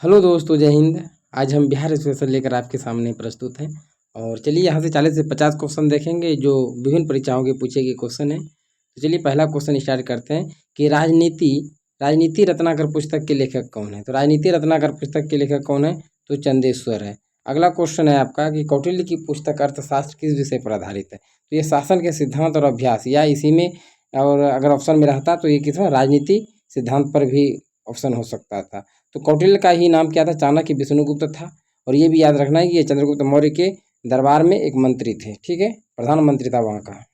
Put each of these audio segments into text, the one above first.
Hello दोस्तों, जय हिंद। आज हम बिहार स्पेशल लेकर आपके सामने प्रस्तुत हैं। और चलिए यहाँ से 40 से 50 क्वेश्चन देखेंगे जो विभिन्न परीक्षाओं के पूछे गए क्वेश्चन हैं। तो चलिए पहला क्वेश्चन स्टार्ट करते हैं कि राजनीति रत्नाकर पुस्तक के लेखक कौन है। तो राजनीति रत्नाकर पुस्तक के लेखक कौन है? तो चंदेश्वर है। अगला क्वेश्चन है आपका कि कौटिल्य की पुस्तक अर्थशास्त्र किस विषय पर आधारित है। तो ये शासन के सिद्धांत और अभ्यास या इसी में, और अगर ऑप्शन में रहता तो ये किसमें, राजनीति सिद्धांत पर भी ऑप्शन हो सकता था। तो कौटिल्य का ही नाम क्या था? चाणक्य विष्णुगुप्त था। और ये भी याद रखना है कि ये चंद्रगुप्त मौर्य के दरबार में एक मंत्री थे, ठीक है, प्रधानमंत्री था वहाँ का।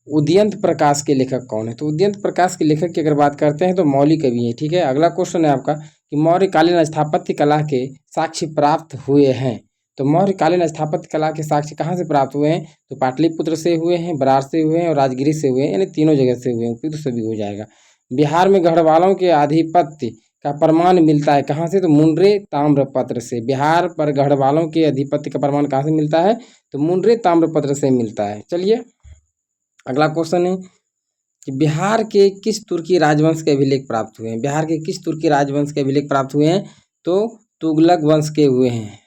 उदयंत प्रकाश के लेखक कौन है? तो उदयंत प्रकाश के लेखक की अगर बात करते हैं तो मौली कवि है, ठीक है। अगला क्वेश्चन है आपका कि मौर्यकालीन स्थापत्य कला के साक्ष्य प्राप्त हुए हैं। तो मौर्यकालीन स्थापत्य कला के साक्ष्य कहाँ से प्राप्त हुए हैं? तो पाटलिपुत्र से हुए हैं, बरार से हुए हैं और राजगिरी से हुए हैं, यानी तीनों जगह से हुए हैं। उपयुक्त सभी हो जाएगा। बिहार में गढ़वालों के आधिपत्य का प्रमाण मिलता है कहाँ से? तो मुंडरे ताम्रपत्र से। बिहार पर गढ़वालों के आधिपत्य का प्रमाण कहाँ से मिलता है? तो मुंडरे ताम्रपत्र से मिलता है। चलिए अगला क्वेश्चन है कि बिहार के किस तुर्की राजवंश के अभिलेख प्राप्त हुए हैं। बिहार के किस तुर्की राजवंश के अभिलेख प्राप्त हुए हैं? तो तुगलक वंश के हुए हैं।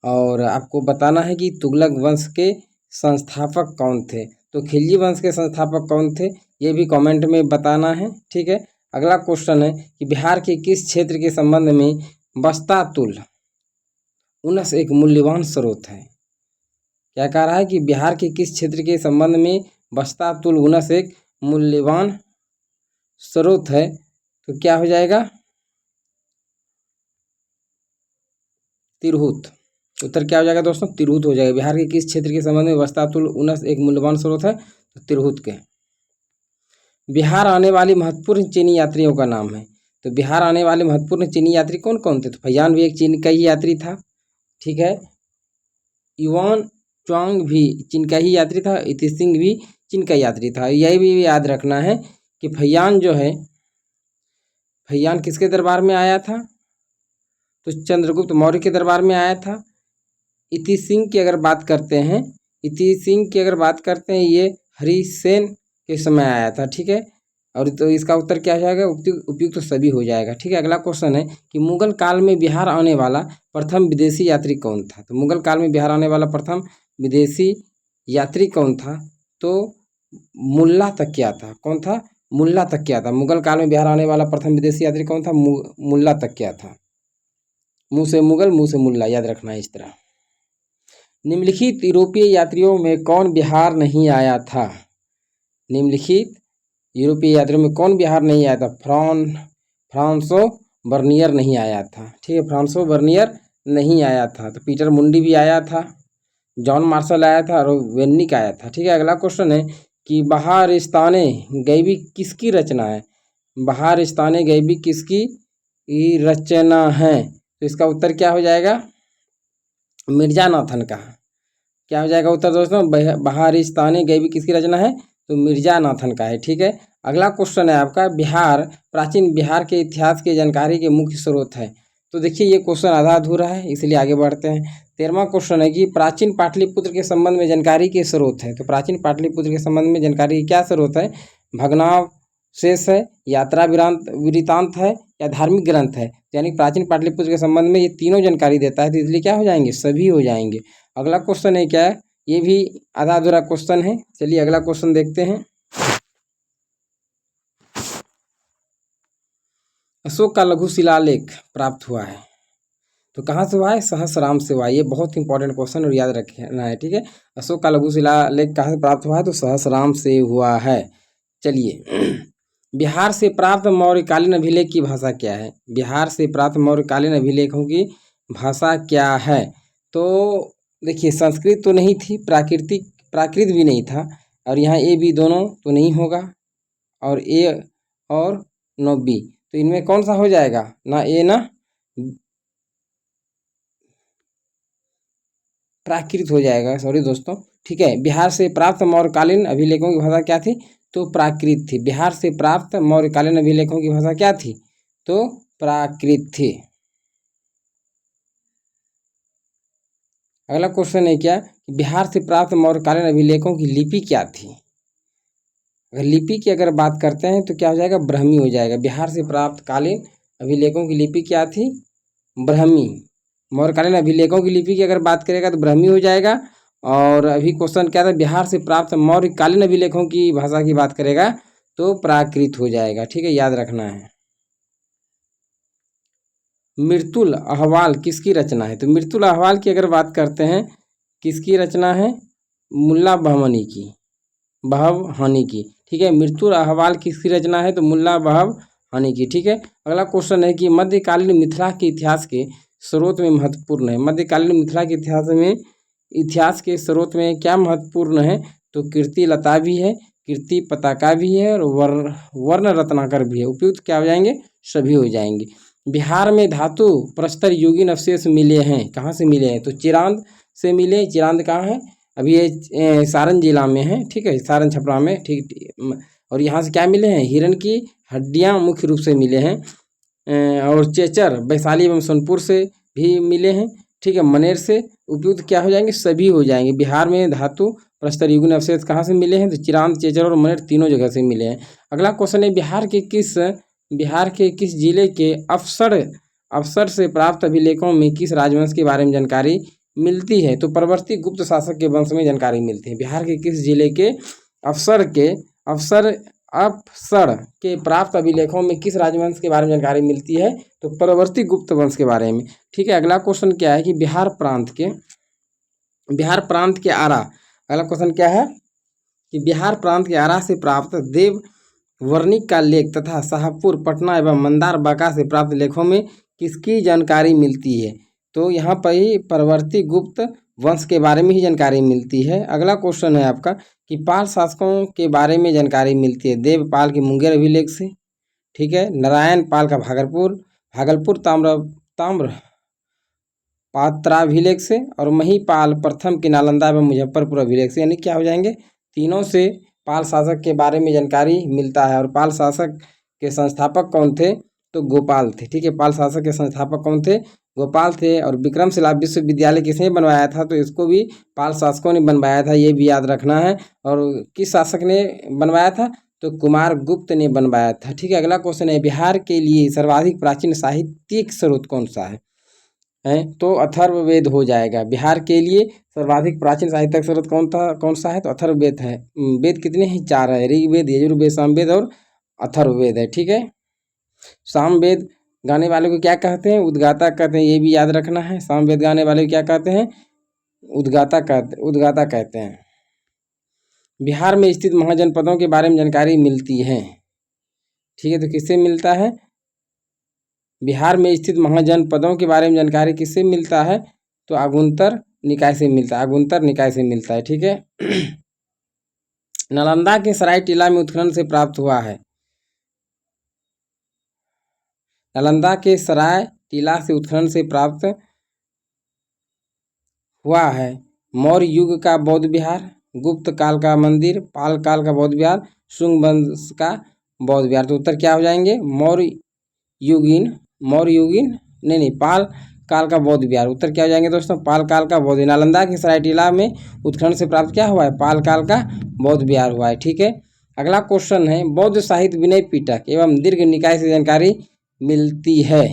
और आपको बताना है कि तुगलक वंश के संस्थापक कौन थे। तो खिलजी वंश के संस्थापक कौन थे, ये भी कमेंट में बताना है, ठीक है। अगला क्वेश्चन है कि बिहार के किस क्षेत्र के संबंध में बस्तातुल उनस एक मूल्यवान स्रोत है। क्या कह रहा है कि बिहार के किस क्षेत्र के संबंध में बस्तातुल उनस एक मूल्यवान स्रोत है। तो क्या हो जाएगा? तिरहुत। उत्तर क्या हो जाएगा दोस्तों? तिरहुत हो जाएगा। बिहार के किस क्षेत्र के संबंध में बस्तातुल उनस एक मूल्यवान स्रोत है? तो तिरहुत के। बिहार आने वाली महत्वपूर्ण चीनी यात्रियों का नाम है। तो बिहार आने वाले महत्वपूर्ण चीनी यात्री कौन कौन थे? तो फैयान भी एक चीन का ही यात्री था, ठीक है। युआन च्वांग भी चीन का ही यात्री था। इति सिंह भी चीन का यात्री था। यही भी याद रखना है कि फैयान जो है, फैयान किसके दरबार में आया था? तो चंद्रगुप्त मौर्य के दरबार में आया था। इति सिंह की अगर बात करते हैं, ये हरिसेन के समय आया था, ठीक है। और तो इसका उत्तर क्या हो जाएगा? उपयुक्त तो सभी हो जाएगा, ठीक है। अगला क्वेश्चन है कि मुगल काल में बिहार आने वाला प्रथम विदेशी यात्री कौन था। तो मुगल काल में बिहार आने वाला प्रथम विदेशी यात्री कौन था? तो मुल्ला तकिया था। कौन था? मुल्ला तकिया था। मुगल काल में बिहार आने वाला प्रथम विदेशी यात्री कौन था? मुल्ला तकिया था। मुंह से मुगल, मुंह से मुल्ला, याद रखना है इस तरह। निम्नलिखित यूरोपीय यात्रियों में कौन बिहार नहीं आया था? निम्नलिखित यूरोपीय यात्रियों में कौन बिहार नहीं आया था? फ्रांसो बर्नियर नहीं आया था, ठीक है। फ्रांसो बर्नियर नहीं आया था। तो पीटर मुंडी भी आया था, जॉन मार्शल आया था और वेनिक आया था, ठीक है। अगला क्वेश्चन है कि बहारिस्ताने गैबी किसकी रचना है? बहारिस्ताने गैबी किसकी रचना है? तो इसका उत्तर क्या हो जाएगा? मिर्जानाथन का। क्या हो जाएगा उत्तर दोस्तों? बहारिस्ताने गैबी किसकी रचना है? तो मिर्जानाथन का है, ठीक है। अगला क्वेश्चन है आपका प्राचीन बिहार के इतिहास की जानकारी के मुख्य स्रोत है। तो देखिए ये क्वेश्चन आधा अधूरा है, इसलिए आगे बढ़ते हैं। 13वां क्वेश्चन है कि प्राचीन पाटलिपुत्र के संबंध में जानकारी के स्रोत है। तो प्राचीन पाटलिपुत्र के संबंध में जानकारी के क्या स्रोत है? भग्नावशेष है, यात्रा वृतांत है या धार्मिक ग्रंथ है। यानी प्राचीन पाटलिपुत्र के संबंध में ये तीनों जानकारी देता है, तो इसलिए क्या हो जाएंगे? सभी हो जाएंगे। अगला क्वेश्चन है क्या है? ये भी आधा अधूरा क्वेश्चन है। चलिए अगला क्वेश्चन देखते हैं। अशोक का लघु शिलालेख प्राप्त हुआ है। तो कहाँ से हुआ है? सहस्राम से हुआ है। ये बहुत इंपॉर्टेंट क्वेश्चन और याद रखना है, ठीक है। अशोक का लघु शिलालेख कहाँ से प्राप्त हुआ है? तो सहस्राम से हुआ है। चलिए बिहार से प्राप्त मौर्यकालीन अभिलेख की भाषा क्या है? बिहार से प्राप्त मौर्यकालीन अभिलेखों की भाषा क्या है? तो देखिए संस्कृत तो नहीं थी, प्राकृत भी नहीं था, और यहाँ ए बी दोनों तो नहीं होगा, और ए और नो बी। तो इनमें कौन सा हो जाएगा? ना ए ना प्राकृत हो जाएगा, सॉरी दोस्तों, ठीक है। बिहार से प्राप्त मौर्यकालीन अभिलेखों की भाषा क्या थी? तो प्राकृत थी। बिहार से प्राप्त मौर्यकालीन अभिलेखों की भाषा क्या थी? तो प्राकृत थी। अगला क्वेश्चन है क्या? बिहार से प्राप्त मौर्यकालीन अभिलेखों की लिपि क्या थी? अगर लिपि की अगर बात करते हैं तो क्या हो जाएगा? ब्राह्मी हो जाएगा। बिहार से प्राप्त कालीन अभिलेखों की लिपि क्या थी? ब्राह्मी। मौर्यकालीन अभिलेखों की लिपि की अगर बात करेगा तो ब्राह्मी हो जाएगा। और अभी क्वेश्चन क्या था, बिहार से प्राप्त मौर्यकालीन अभिलेखों की भाषा की बात करेगा तो प्राकृत हो जाएगा। ठीक है, याद रखना है। मृतुल अहवाल किसकी रचना है? तो मृतुल अहवाल की अगर बात करते हैं, किसकी रचना है? मुल्ला बहमनी की, बहमनी की। ठीक है, मृतुल अहवाल किसकी रचना है? तो मुल्ला बहमनी की। ठीक है, अगला क्वेश्चन है कि मध्यकालीन मिथिला के इतिहास के स्रोत में महत्वपूर्ण है। मध्यकालीन मिथिला के इतिहास के स्रोत में क्या महत्वपूर्ण है? तो कीर्ति लता भी है, कीर्ति पताका भी है और वर्ण रत्नाकर भी है। उपयुक्त क्या हो जाएंगे? सभी हो जाएंगे। बिहार में धातु प्रस्तर युगीन अवशेष मिले हैं, कहाँ से मिले हैं? तो चिरांद से मिले। चिरांद कहाँ है? अभी ये सारण जिला में है। ठीक है, सारण छपरा में। ठीक, और यहाँ से क्या मिले हैं? हिरण की हड्डियाँ मुख्य रूप से मिले हैं। और चेचर वैशाली एवं सोनपुर से भी मिले हैं। ठीक है, मनेर से। उपयुक्त क्या हो जाएंगे? सभी हो जाएंगे। बिहार में धातु प्रस्तर युगीन अवशेष कहाँ से मिले हैं? तो चिरांद, चेचर और मनेर तीनों जगह से मिले हैं। अगला क्वेश्चन है, बिहार के किस जिले के अफसर से प्राप्त अभिलेखों में किस राजवंश के बारे में जानकारी मिलती है? तो परवर्ती गुप्त शासक के वंश में जानकारी मिलती है। बिहार के किस जिले के अफसर के प्राप्त अभिलेखों में किस राजवंश के बारे में जानकारी मिलती है? तो परवर्ती गुप्त वंश के बारे में। ठीक है, अगला क्वेश्चन क्या है कि बिहार प्रांत के आरा। अगला क्वेश्चन क्या है कि बिहार प्रांत के आरा से प्राप्त देव वर्णिक का लेख तथा शाहपुर, पटना एवं मंदार बांका से प्राप्त लेखों में किसकी जानकारी मिलती है? तो यहाँ पर ही परवर्ती गुप्त वंश के बारे में ही जानकारी मिलती है। अगला क्वेश्चन है आपका कि पाल शासकों के बारे में जानकारी मिलती है। देवपाल के मुंगेर अभिलेख से। ठीक है, नारायण पाल का भागलपुर ताम्र पात्राभिलेख से, और महिपाल प्रथम के नालंदा एवं मुजफ्फरपुर अभिलेख से। यानी क्या हो जाएंगे? तीनों से पाल शासक के बारे में जानकारी मिलता है। और पाल शासक के संस्थापक कौन थे? तो गोपाल थे। ठीक है, पाल शासक के संस्थापक कौन थे? गोपाल थे। और विक्रमशिला विश्वविद्यालय किसने बनवाया था? तो इसको भी पाल शासकों ने बनवाया था, ये भी याद रखना है। और किस शासक ने बनवाया था? तो कुमार गुप्त ने बनवाया था। ठीक है, अगला क्वेश्चन है, बिहार के लिए सर्वाधिक प्राचीन साहित्यिक स्रोत कौन सा है? तो अथर्ववेद हो जाएगा। बिहार के लिए सर्वाधिक प्राचीन साहित्यिक स्रोत कौन सा है? तो अथर्ववेद है। वेद कितने हैं? 4 है, ऋग्वेद, यजुर्वेद, सामवेद और अथर्ववेद है। ठीक है, सामवेद गाने वाले को क्या कहते हैं? उद्गाता कहते हैं, ये भी याद रखना है। सामवेद गाने वाले को क्या कहते हैं? उद्गाता कहते हैं। बिहार में स्थित महाजनपदों के बारे में जानकारी मिलती है। ठीक है, तो किससे मिलता है? बिहार में स्थित महाजनपदों के बारे में जानकारी किससे मिलता है? तो आगुन्तर निकाय से मिलता है। ठीक है, नालंदा के सराय टीला में उत्खनन से प्राप्त हुआ है। नालंदा के सराय टीला से उत्खनन से प्राप्त हुआ है मौर्य युग का बौद्ध विहार, गुप्त काल का मंदिर, पाल काल का बौद्ध विहार, शुंग वंश का बौद्ध विहार। तो उत्तर क्या हो जाएंगे? पाल काल का बौद्ध विहार। उत्तर क्या हो जाएंगे दोस्तों? पाल काल का बौद्ध। नालंदा के सराय टीला में उत्खनन से प्राप्त क्या हुआ है? पाल काल का बौद्ध विहार हुआ है। ठीक है, अगला क्वेश्चन है, बौद्ध साहित्य विनय पिटक एवं दीर्घ निकाय से जानकारी मिलती है।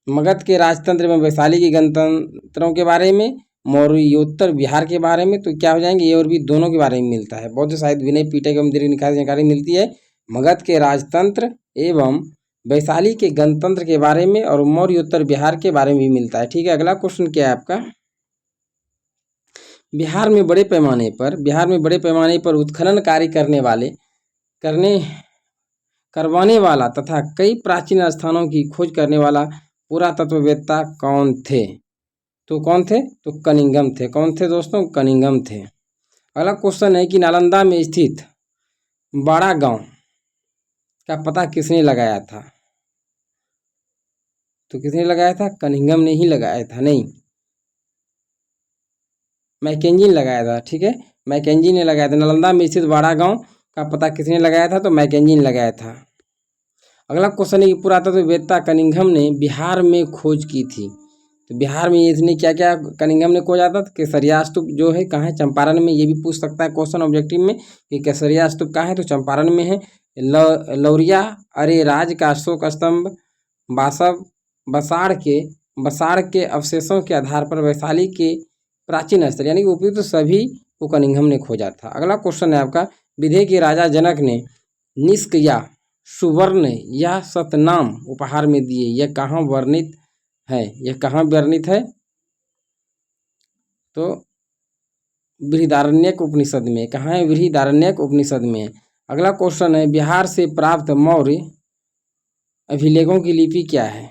मगध के राजतंत्र एवं वैशाली के गणतंत्रों के बारे में, मौर्योत्तर बिहार के बारे में। तो क्या हो जाएंगे? ये और भी दोनों के बारे में मिलता है। बौद्ध साहित्य विनय पिटक एवं दीर्घ निकाय से जानकारी मिलती है मगध के राजतंत्र एवं वैशाली के गणतंत्र के बारे में, और मौर्योत्तर बिहार के बारे में भी मिलता है। ठीक है, अगला क्वेश्चन क्या है आपका? बिहार में बड़े पैमाने पर उत्खनन कार्य करवाने वाला तथा कई प्राचीन स्थानों की खोज करने वाला पुरातत्ववेत्ता कौन थे? तो कौन थे? तो कनिंघम थे। कौन थे दोस्तों? कनिंघम थे। अगला क्वेश्चन है कि नालंदा में स्थित बड़ा गांव का पता किसने लगाया था? तो किसने लगाया था? कनिंघम ने ही लगाया था। नहीं, मैकेंजी ने लगाया था। ठीक है, मैकेंजी ने लगाया था। नालंदा में स्थित बड़ा गांव का पता किसने लगाया था? तो मैकेंजी ने लगाया था। अगला क्वेश्चन है कि पुरातत्ववेत्ता कनिंघम ने बिहार में खोज की थी। तो बिहार में इसने क्या क्या कनिंघम ने खोजा था? केसरिया स्तूप जो है कहाँ है? चंपारण में। ये भी पूछ सकता है क्वेश्चन ऑब्जेक्टिव में कि केसरिया स्तूप कहाँ है? तो चंपारण में है। लौरिया अरेराज का अशोक स्तंभ बासव बसाड़ के अवशेषों के आधार पर वैशाली के प्राचीन स्थल यानी कि उपयुक्त तो सभी को कनिंघम ने खोजा था। अगला क्वेश्चन है आपका, विदेह के राजा जनक ने निष्क या सुवर्ण या सतनाम उपहार में दिए, यह कहाँ वर्णित है? यह कहाँ वर्णित है? तो बृहदारण्यक उपनिषद में। कहाँ है? बृहदारण्यक उपनिषद में। अगला क्वेश्चन है, बिहार से प्राप्त मौर्य अभिलेखों की लिपि क्या है?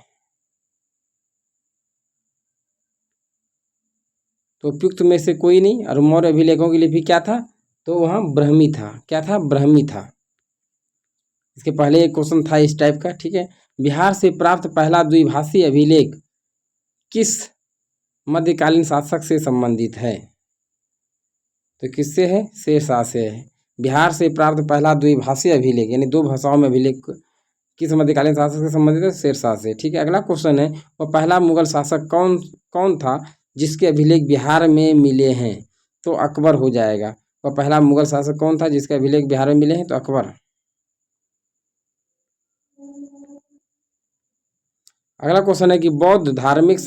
तो उपयुक्त में से कोई नहीं। और मौर्य अभिलेखों की लिपि क्या था? तो वहाँ ब्राह्मी था। क्या था? ब्राह्मी था। इसके पहले एक क्वेश्चन था इस टाइप का, ठीक है। बिहार से प्राप्त पहला द्विभाषी अभिलेख किस मध्यकालीन शासक से संबंधित है? तो किससे है? शेरशाह से है। बिहार से प्राप्त पहला द्विभाषी अभिलेख यानी दो भाषाओं में अभिलेख किस मध्यकालीन शासक से संबंधित है? शेरशाह से, ठीक है। अगला क्वेश्चन है, वह पहला मुगल शासक कौन था जिसके अभिलेख बिहार में मिले हैं? तो अकबर हो जाएगा। वह पहला मुगल शासक कौन था जिसके अभिलेख बिहार में मिले हैं? तो अकबर। अगला क्वेश्चन है कि बौद्ध धार्मिक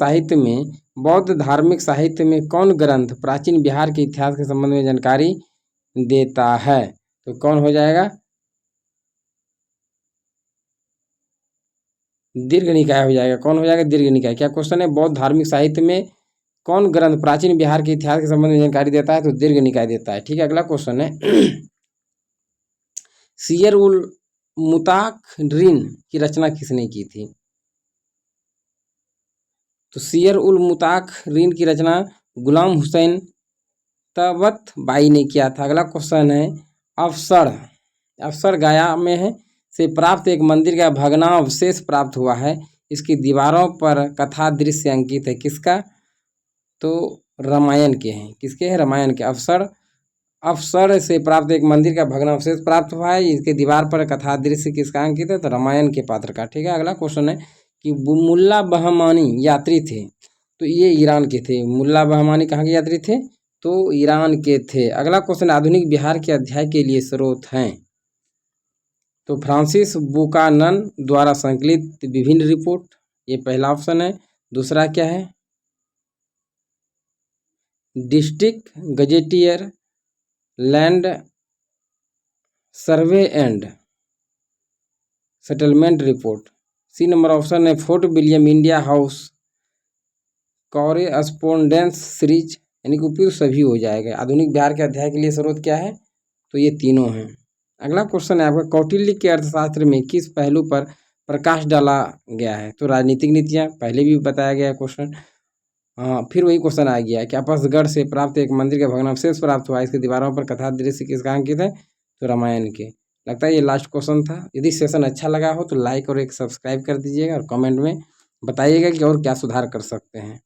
साहित्य में कौन ग्रंथ प्राचीन बिहार के इतिहास के संबंध में जानकारी देता है? तो कौन हो जाएगा? दीर्घ निकाय हो जाएगा। कौन हो जाएगा? दीर्घ निकाय। क्या क्वेश्चन है? बौद्ध धार्मिक साहित्य में कौन ग्रंथ प्राचीन बिहार के इतिहास के संबंध में जानकारी देता है? तो दीर्घ निकाय देता है, ठीक है। अगला क्वेश्चन है, सियर उल मुताखरिन की रचना किसने की थी? तो सियर उल मुताखरिन की रचना गुलाम हुसैन तबतबाई ने किया था। अगला क्वेश्चन है, अफसर गया में है से प्राप्त एक मंदिर का भग्नावशेष प्राप्त हुआ है। इसकी दीवारों पर कथा दृश्य अंकित है। किसका? तो रामायण के हैं। किसके हैं? रामायण के। अफसर से प्राप्त एक मंदिर का भग्नावशेष प्राप्त हुआ है। इसके दीवार पर कथा दृश्य किसका अंकित है? तो रामायण के पात्र का, ठीक है। अगला क्वेश्चन है कि मुल्ला बहमानी यात्री थे, तो ये ईरान के थे। मुल्ला बहमानी कहाँ के यात्री थे? तो ईरान के थे। अगला क्वेश्चन, आधुनिक बिहार के अध्याय के लिए स्रोत हैं? तो फ्रांसिस बुकानन द्वारा संकलित विभिन्न रिपोर्ट, ये पहला ऑप्शन है। दूसरा क्या है? District gazetteer land survey and settlement report. C number option है Fort William India House correspondence series, यानी कि उपयुक्त सभी हो जाएगा। आधुनिक बिहार के अध्याय के लिए स्रोत क्या है? तो ये तीनों हैं। अगला क्वेश्चन है आपका, कौटिल्य के अर्थशास्त्र में किस पहलू पर प्रकाश डाला गया है? तो राजनीतिक नीतियाँ, पहले भी बताया गया है क्वेश्चन। हाँ, फिर वही क्वेश्चन आ गया कि आपसगढ़ से प्राप्त एक मंदिर का भग्नावशेष प्राप्त हुआ, इसके दीवारों पर कथा दृश्य किसका अंकित है? तो रामायण के। लगता है ये लास्ट क्वेश्चन था। यदि सेशन अच्छा लगा हो तो लाइक और एक सब्सक्राइब कर दीजिएगा और कमेंट में बताइएगा कि और क्या सुधार कर सकते हैं।